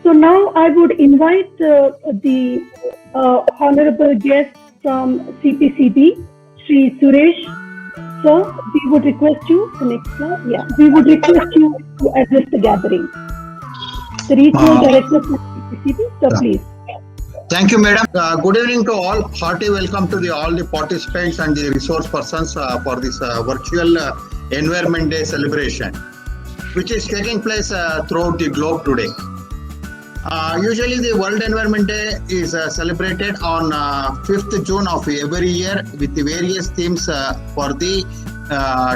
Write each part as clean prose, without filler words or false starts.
So now I would invite the honorable guest from CPCB, Sri Suresh. Sir, we would request you, the next slide, yeah, we would request you to address the gathering. The regional director from CPCB, sir, please. Thank you, madam. Good evening to all. Hearty welcome to all the participants and the resource persons for this virtual Environment Day celebration, which is taking place throughout the globe today. Usually, the World Environment Day is celebrated on 5th June of every year with the various themes for the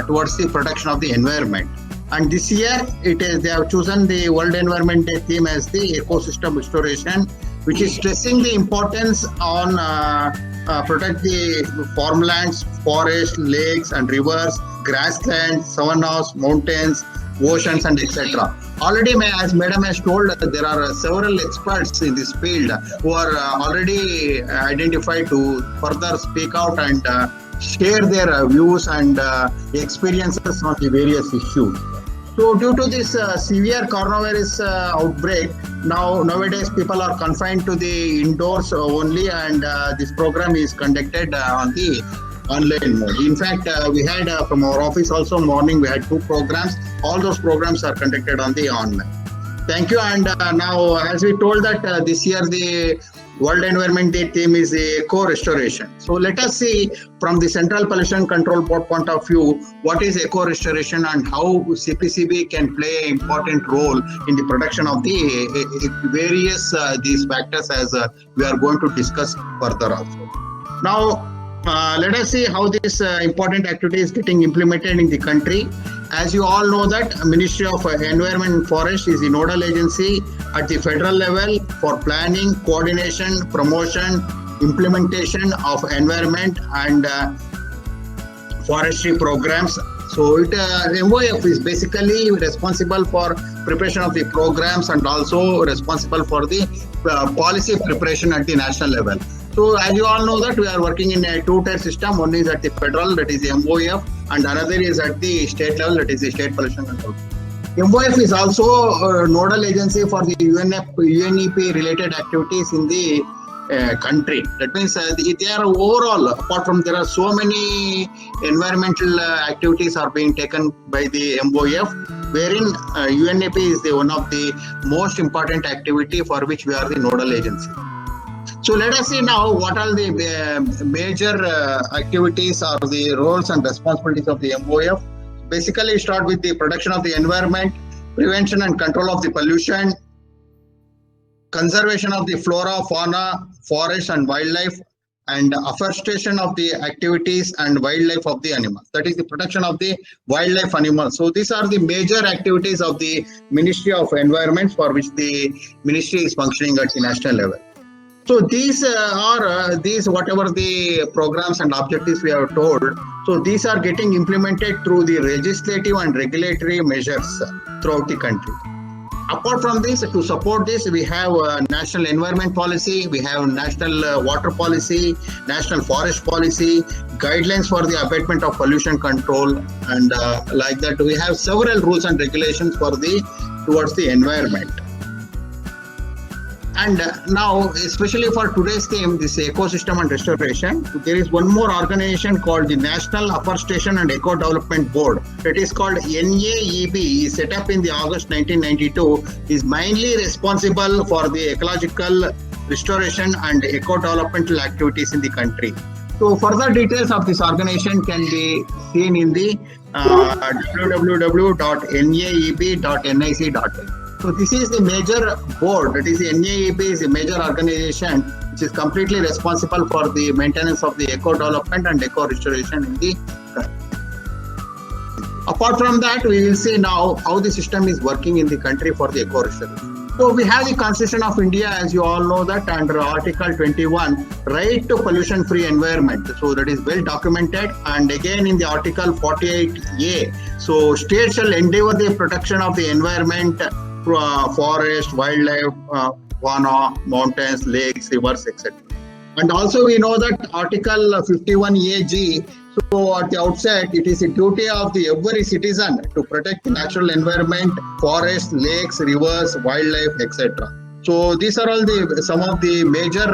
towards the protection of the environment. And this year, they have chosen the World Environment Day theme as the ecosystem restoration, which is stressing the importance on protect the farmlands, forests, lakes and rivers, grasslands, savannas, mountains, oceans and etc. Already, as Madam has told, there are several experts in this field who are already identified to further speak out and share their views and experiences on the various issues. So due to this severe coronavirus outbreak, nowadays people are confined to the indoors only, and this program is conducted on the online mode. In fact, we had from our office also morning, we had 2 programs. All those programs are conducted on the online. Thank you. And now, as we told that this year the World Environment Day theme is eco-restoration. So let us see from the Central Pollution Control Board point of view, what is eco-restoration and how CPCB can play an important role in the protection of the various these factors, as we are going to discuss further also. Now, let us see how this important activity is getting implemented in the country. As you all know that Ministry of Environment and Forest is the nodal agency at the federal level for planning, coordination, promotion, implementation of environment and forestry programs. So MOF is basically responsible for preparation of the programs and also responsible for the policy preparation at the national level. So as you all know that we are working in a 2-tier system. One is at the federal, that is the MOF, and another is at the state level, that is the State Pollution Control. MOF is also a nodal agency for the UNEP related activities in the country. That means they are overall, apart from there are so many environmental activities are being taken by the MOF, wherein UNEP is the one of the most important activity for which we are the nodal agency. So let us see now what are the major activities or the roles and responsibilities of the MOF. Basically start with the protection of the environment, prevention and control of the pollution, conservation of the flora, fauna, forest and wildlife, and afforestation of the activities and wildlife of the animals. That is the protection of the wildlife animals. So these are the major activities of the Ministry of Environment for which the ministry is functioning at the national level. So these are whatever the programs and objectives we have told. So these are getting implemented through the legislative and regulatory measures throughout the country. Apart from this, to support this, we have national environment policy, we have national water policy, national forest policy, guidelines for the abatement of pollution control, and like that we have several rules and regulations for towards the environment. And now, especially for today's theme, this ecosystem and restoration, there is one more organization called the National Afforestation and Eco Development Board. It is called NAEB, set up in the August 1992, is mainly responsible for the ecological restoration and eco developmental activities in the country. So further details of this organization can be seen in the www.naeb.nic.in. So this is the major board, that is the NAEB is a major organization which is completely responsible for the maintenance of the eco development and eco restoration in the country. Apart from that, we will see now how the system is working in the country for the eco restoration. So we have the Constitution of India, as you all know that, under Article 21, right to pollution-free environment. So that is well documented. And again in the Article 48A, so states shall endeavor the protection of the environment, forest, wildlife, fauna, mountains, lakes, rivers, etc. And also we know that Article 51AG, so at the outset, it is a duty of every citizen to protect the natural environment, forests, lakes, rivers, wildlife, etc. So these are all some of the major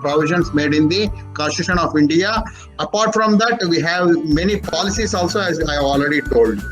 provisions made in the Constitution of India. Apart from that, we have many policies also, as I have already told you.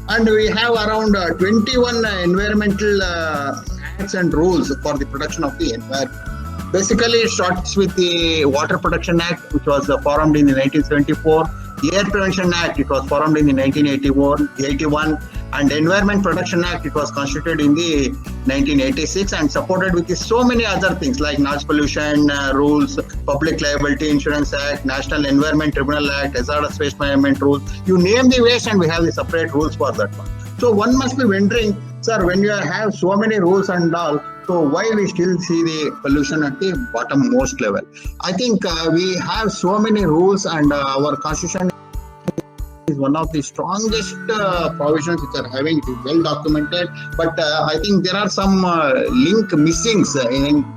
And we have around 21 environmental acts and rules for the protection of the environment. Basically, it starts with the Water Protection Act, which was formed in 1974. The Air Prevention Act, it was formed in 1981, and Environment Protection Act, it was constituted in the 1986 and supported with so many other things like noise pollution rules, Public Liability Insurance Act, National Environment Tribunal Act, Hazardous Waste Management rules. You name the waste and we have the separate rules for that one. So one must be wondering, sir, when you have so many rules and all, so why we still see the pollution at the bottom-most level? I think we have so many rules, and our constitution is one of the strongest provisions which are having. It is well documented, but I think there are some link missings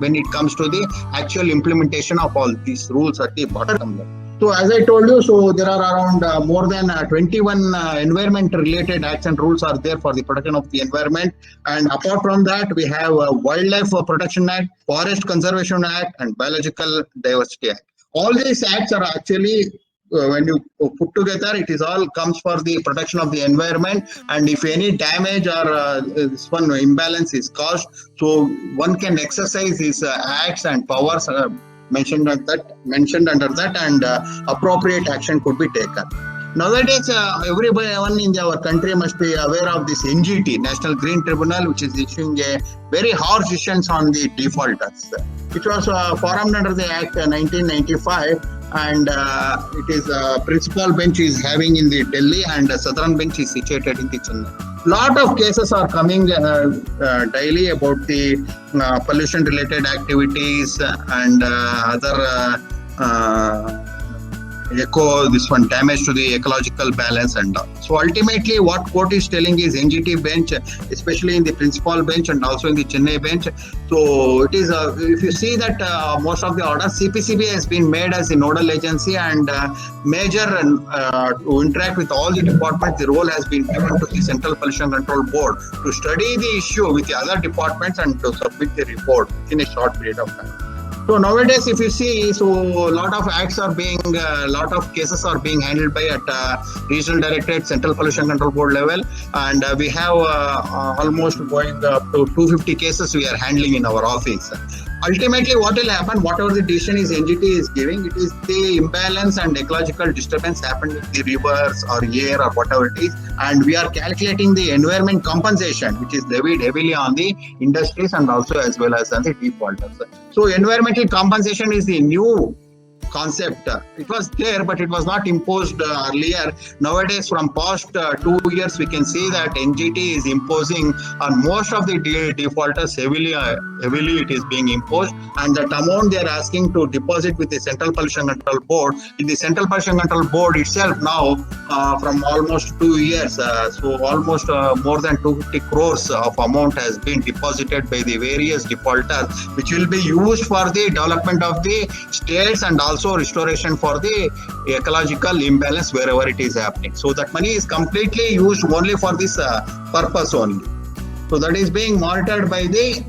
when it comes to the actual implementation of all these rules at the bottom level. So as I told you, so there are around more than 21 environment-related acts and rules are there for the protection of the environment. And apart from that, we have Wildlife Protection Act, Forest Conservation Act, and Biological Diversity Act. All these acts are actually, when you put together, it is all comes for the protection of the environment. And if any damage or this one imbalance is caused, so one can exercise these acts and powers mentioned under that, and appropriate action could be taken. Nowadays, everyone in our country must be aware of this NGT, National Green Tribunal, which is issuing a very harsh decisions on the defaulters. It was formed under the Act 1995, and it is principal bench is having in the Delhi, and southern bench is situated in the Chennai. Lot of cases are coming daily about the pollution related activities and other damage to the ecological balance and all. So ultimately what court is telling is NGT bench, especially in the principal bench and also in the Chennai bench. So it is, if you see that most of the orders, CPCB has been made as a nodal agency and major to interact with all the departments. The role has been given to the Central Pollution Control Board to study the issue with the other departments and to submit the report in a short period of time. So nowadays, if you see, so a lot of acts are being, lot of cases are being handled by at regional directorate, Central Pollution Control Board level, and we have almost going up to 250 cases we are handling in our office. Ultimately, what will happen, whatever the decision is NGT is giving, it is the imbalance and ecological disturbance happened in the rivers or air or whatever it is, and we are calculating the environment compensation, which is levied heavily on the industries and also as well as on the defaulters. So environmental compensation is the new concept. It was there, but it was not imposed earlier. Nowadays, from past 2 years, we can see that NGT is imposing on most of the defaulters heavily. It is being imposed, and that amount they are asking to deposit with the Central Pollution Control Board. In the Central Pollution Control Board itself now, from almost 2 years, so almost more than 250 crores of amount has been deposited by the various defaulters, which will be used for the development of the states and also restoration for the ecological imbalance wherever it is happening. So that money is completely used only for this purpose only. So that is being monitored by the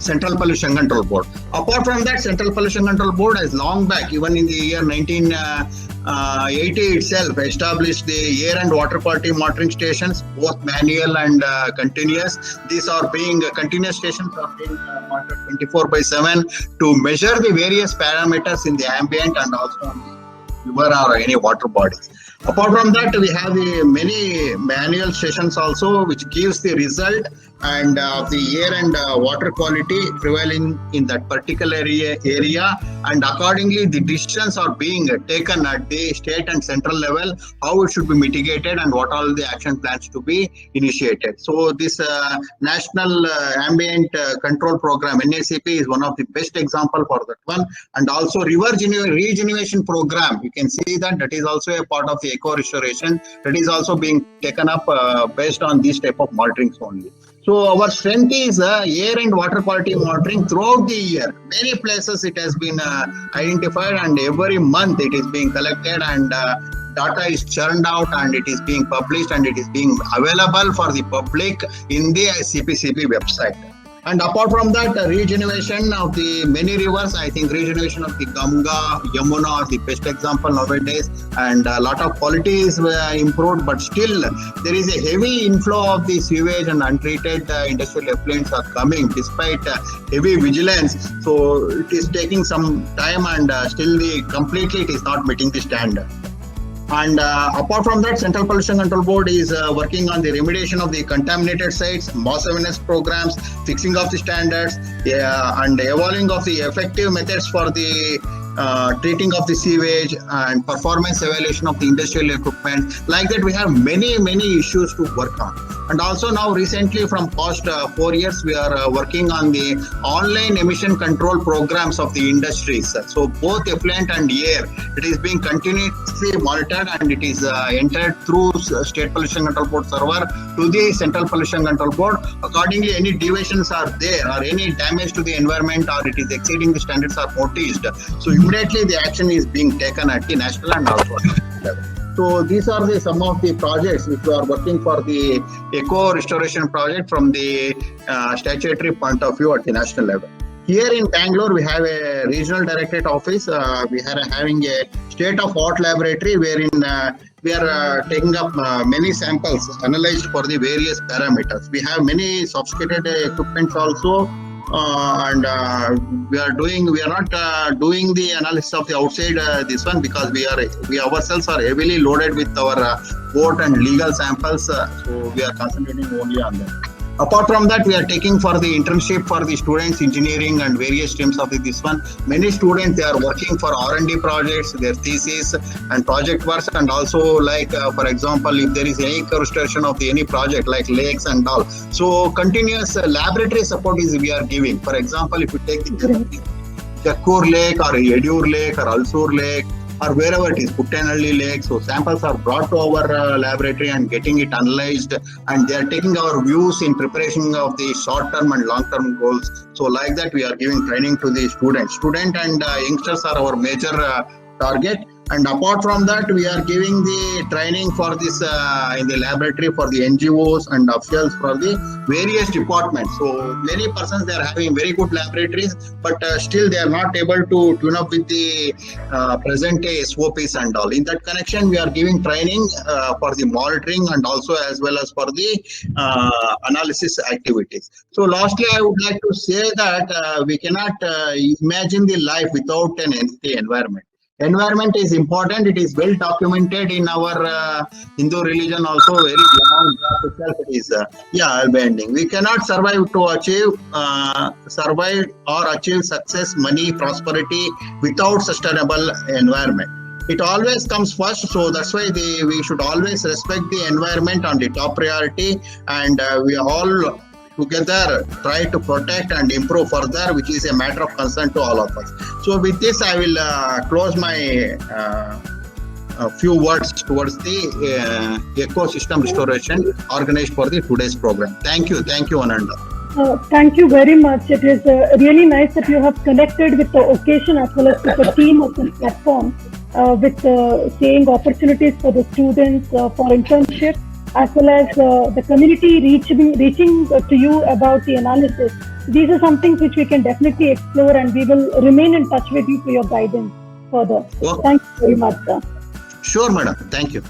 Central Pollution Control Board. Apart from that, Central Pollution Control Board has long back, even in the year 1980 itself, established the air and water quality monitoring stations, both manual and continuous. These are being continuous stations are being monitored 24/7 to measure the various parameters in the ambient and also on the river or any water bodies. Apart from that, we have the many manual stations also, which gives the result and the air and water quality prevailing in that particular area, and accordingly the decisions are being taken at the state and central level, how it should be mitigated and what all the action plans to be initiated. So this National Ambient Control Program, NACP, is one of the best example for that one. And also river regeneration program, you can see that is also a part of the eco restoration, that is also being taken up based on this type of monitoring only. So our strength is air and water quality monitoring throughout the year. Many places it has been identified, and every month it is being collected and data is churned out and it is being published and it is being available for the public in the CPCB website. And apart from that, regeneration of the many rivers, I think regeneration of the Ganga, Yamuna are the best example nowadays, and a lot of quality is improved, but still there is a heavy inflow of the sewage and untreated industrial effluents are coming despite heavy vigilance. So it is taking some time, and still completely it is not meeting the standard. And apart from that, Central Pollution Control Board is working on the remediation of the contaminated sites, mass awareness programs, fixing of the standards, and evolving of the effective methods for the treating of the sewage and performance evaluation of the industrial equipment. Like that, we have many issues to work on. And also now recently from past 4 years, we are working on the online emission control programs of the industries. So both effluent and air, it is being continuously monitored, and it is entered through State Pollution Control Board server to the Central Pollution Control Board. Accordingly, any deviations are there or any damage to the environment or it is exceeding the standards are noticed. So immediately the action is being taken at the national and also at the level. So these are some of the projects which we are working for the eco restoration project from the statutory point of view at the national level. Here in Bangalore, we have a regional directorate office. We are having a state-of-art laboratory wherein we are taking up many samples analyzed for the various parameters. We have many sophisticated equipment also. And we are not doing the analysis of the outside this one, because we ourselves are heavily loaded with our court and legal samples, so we are concentrating only on that. Apart from that, we are taking for the internship for the students, engineering and various streams of this one. Many students, they are working for R&D projects, their thesis and project works, and also like for example, if there is any restoration of any project like lakes and all, so continuous laboratory support is we are giving. For example, if you take the Jakkur Lake or Yedur Lake or Alsur Lake, or wherever it is, Puttanhalli Lake. So samples are brought to our laboratory and getting it analyzed, and they are taking our views in preparation of the short-term and long-term goals. So like that, we are giving training to the students. Student and youngsters are our major target. And apart from that, we are giving the training for this in the laboratory for the NGOs and officials for the various departments. So many persons, they are having very good laboratories, but still they are not able to tune up with the present SOPs and all. In that connection, we are giving training for the monitoring and also as well as for the analysis activities. So lastly, I would like to say that we cannot imagine the life without an healthy environment. Environment is important. It is well documented in our Hindu religion also. Very long itself it is. I'll be ending. We cannot survive to achieve success, money, prosperity without sustainable environment. It always comes first, so that's why we should always respect the environment on the top priority, and we all together try to protect and improve further, which is a matter of concern to all of us. So with this, I will close my few words towards the ecosystem restoration organized for the today's program. Thank you, Ananda. Thank you very much. It is really nice that you have connected with the occasion as well as with the team of this platform, with saying opportunities for the students for internship, as well as the community reaching to you about the analysis. These are some things which we can definitely explore, and we will remain in touch with you for your guidance further. Okay. Thank you very much, sir. Sure, madam. Thank you.